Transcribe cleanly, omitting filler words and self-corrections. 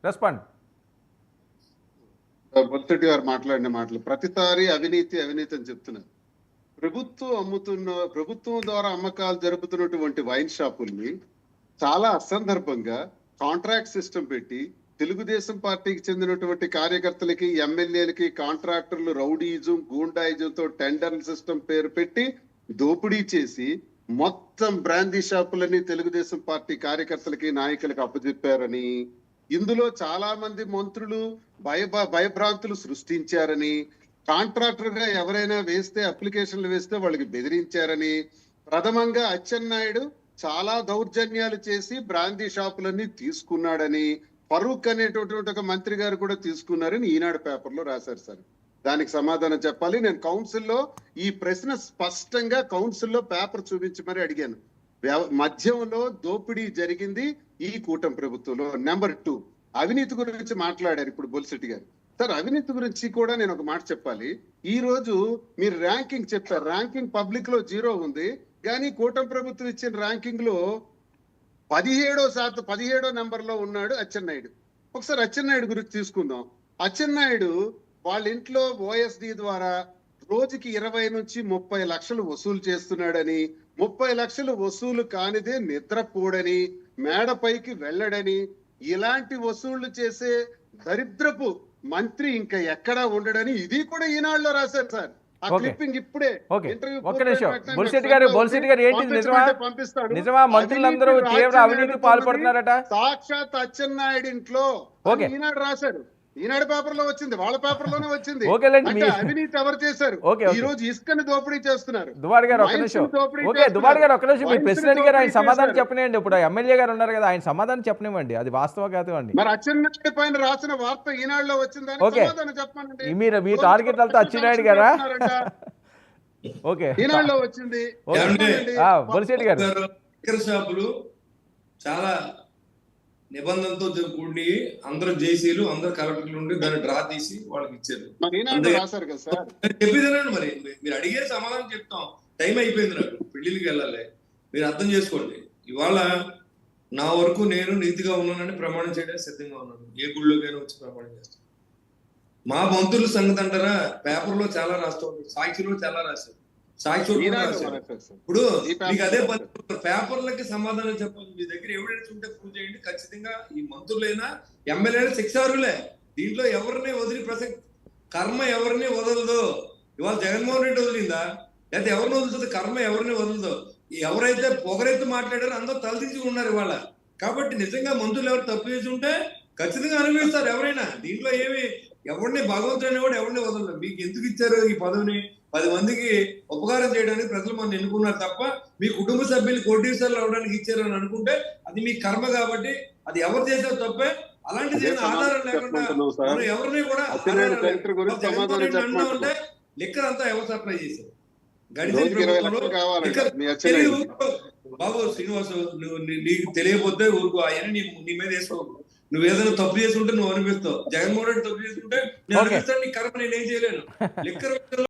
Respond. బొత్సటి గారు మాట్లాడిన మాటలు ప్రతిసారి అవినీతి అవినీతి అని చెప్తున్నారు. ప్రభుత్వం ద్వారా అమ్మకాలు జరుపుతున్నటువంటి వైన్ షాపుల్ని చాలా అసందర్భంగా కాంట్రాక్ట్ సిస్టమ్ పెట్టి తెలుగుదేశం పార్టీకి చెందినటువంటి కార్యకర్తలకి, ఎమ్మెల్యేలకి, కాంట్రాక్టర్లు రౌడీజం, గూండాయిజంతో టెండర్ సిస్టమ్ పేరు పెట్టి దోపిడీ చేసి మొత్తం బ్రాందీ షాపులని తెలుగుదేశం పార్టీ కార్యకర్తలకి, నాయకులకి అప్పచెప్పారని, ఇందులో చాలా మంది మంత్రులు భయభ్రాంతులు సృష్టించారని, కాంట్రాక్టర్ గా ఎవరైనా వేస్తే అప్లికేషన్లు వేస్తే వాళ్ళకి బెదిరించారని, ప్రథమంగా అచ్చెన్నాయుడు చాలా దౌర్జన్యాలు చేసి బ్రాందీ షాపులన్నీ తీసుకున్నాడని, ఫరూక్ అనేటటువంటి ఒక మంత్రి గారు కూడా తీసుకున్నారని ఈనాడు పేపర్లో రాశారు సార్. దానికి సమాధానం చెప్పాలి. నేను కౌన్సిల్లో ఈ ప్రశ్న స్పష్టంగా కౌన్సిల్లో పేపర్ చూపించి మరి అడిగాను. మద్యంలో దోపిడీ జరిగింది ఈ కూటమి ప్రభుత్వంలో. నెంబర్ 2, అవినీతి గురించి మాట్లాడారు ఇప్పుడు బొలిశెట్టి గారు. సార్, అవినీతి గురించి కూడా నేను ఒక మాట చెప్పాలి. ఈ రోజు మీరు ర్యాంకింగ్ చెప్పారు, ర్యాంకింగ్ పబ్లిక్ లో 0 ఉంది, కానీ కూటమి ప్రభుత్వం ఇచ్చిన ర్యాంకింగ్ లో 17వ నెంబర్ లో ఉన్నాడు అచ్చెన్నాయుడు. ఒకసారి అచ్చెన్నాయుడు గురించి తీసుకుందాం. అచ్చెన్నాయుడు వాళ్ళ ఇంట్లో ఓఎస్డి ద్వారా రోజుకి 20 నుంచి 30 లక్షలు వసూలు చేస్తున్నాడని, 30 లక్షలు వసూలు కానిదే నిద్రపోడని, మేడపైకి వెళ్ళడని, ఇలాంటి వసూళ్లు చేసే దరిద్రపు మంత్రి ఇంకా ఎక్కడా ఉండడని ఇది కూడా ఈనాడులో రాశారు సార్. ఆ క్లిప్పింగ్ ఇప్పుడే బొలిశెట్టి గారు ఏంటి నిజమా మంత్రులందరూ తీవ్ర అవినీతి పాల్పడుతున్నారట? సాక్షాత్ అచ్చెన్నాయుడు ఇంట్లో ఈనాడు రాశారు. ఈనాడు పేపర్ లో వచ్చింది, వాళ్ళ పేపర్ లోనే వచ్చింది. అవినీతి ఎవరు చేశారు? ఈ రోజు ఇసుకని దోపిడీ చేస్తున్నారు. దుబాడి గారు ఒక నిమిషం మీ ప్రెసిడెంట్ గారు ఆయన సమాధానం చెప్పనివ్వండి. ఇప్పుడు ఎమ్మెల్యే గారు ఉన్నారు కదా, ఆయన సమాధానం చెప్పనివ్వండి. అది వాస్తవం కాదండి. మరి అచ్చెన్నాయుడు పైన రాసిన వార్త ఈనాడులో వచ్చిందని సమాధానం చెప్పండి. మీరు మీ టార్గెట్ అంతా అచ్చెన్నాయుడు గారా? ఓకే, ఈనాడులో వచ్చింది. బొలిశెట్టి గారు షాపులు చాలా నిబంధనతో కూడి అందరూ జేసీలు, అందరు కలెక్టర్లు ఉండి దాన్ని డ్రా తీసి వాళ్ళకి ఇచ్చారు. చెప్పేదేనండి, మరి మీరు అడిగే సమాధానం చెప్తాం. టైం అయిపోయింది, నాకు పెళ్లికి వెళ్ళాలి. మీరు అర్థం చేసుకోండి. ఇవాళ నా వరకు నేను నీతిగా ఉన్నానని ప్రమాణం చేయడానికి సిద్ధంగా ఉన్నాను. ఏ గుళ్ళోకైనా వచ్చి ప్రమాణం చేస్తాను. మా మంత్రుల సంగతి అంటారా, పేపర్లో చాలా రాస్తూ ఉంటారు, సాక్షిలో చాలా రాశారు, సాక్షి ఇప్పుడు మీకు అదే పేపర్లకి సమాధానం చెప్పాలి. మీ దగ్గర ఎవిడెన్స్ ఉంటే ప్రూవ్ చేయండి. ఖచ్చితంగా ఈ మంత్రులైనా ఎమ్మెల్యేనా శిక్షార్హులే. దీంట్లో ఎవరిని వదిలి ప్రసక్తి, కర్మ ఎవరిని వదలదు. ఇవాళ జగన్మోహన్ రెడ్డి వదిలిందా? లేకపోతే ఎవరిని వదులుతుంది? కర్మ ఎవరిని వదలదు. ఎవరైతే పొగరైతే మాట్లాడారో అందరూ తలదించి ఉన్నారు ఇవాళ. కాబట్టి నిజంగా మంత్రులు ఎవరు తప్పు చేసి ఉంటే ఖచ్చితంగా అనుభవిస్తారు ఎవరైనా. దీంట్లో ఏమి ఎవరిని భగవంతుడైన కూడా ఎవరిని వదలదు. మీకు ఎందుకు ఇచ్చారు ఈ పదవిని? 10 మందికి ఉపకారం చేయడానికి ప్రజలు మనం ఎన్నుకున్నారు తప్ప మీ కుటుంబ సభ్యులు కోటీశ్వర్లు అవడానికి ఇచ్చారని అనుకుంటే అది మీ కర్మ. కాబట్టి అది ఎవరు చేసారో తప్పే. అలాంటిది ఆధారం లేకుండా మనం ఎవరిని కూడా ఉంటే లిక్కర్ అంతా ఎవరు సప్లై చేశారు? బాబు శ్రీనివాసు, నీకు తెలియకపోతే ఊరుకో, అవన్నీ నీ మీద వేసుకో. నువ్వు ఏదైనా తప్పు చేసి ఉంటే నువ్వు అనిపిస్తావు. జగన్మోహన్ రెడ్డి తప్పు చేసుకుంటే నేను అనిపిస్తాను. నీ కర్మ నేనేం చేయలేను. లిక్కర్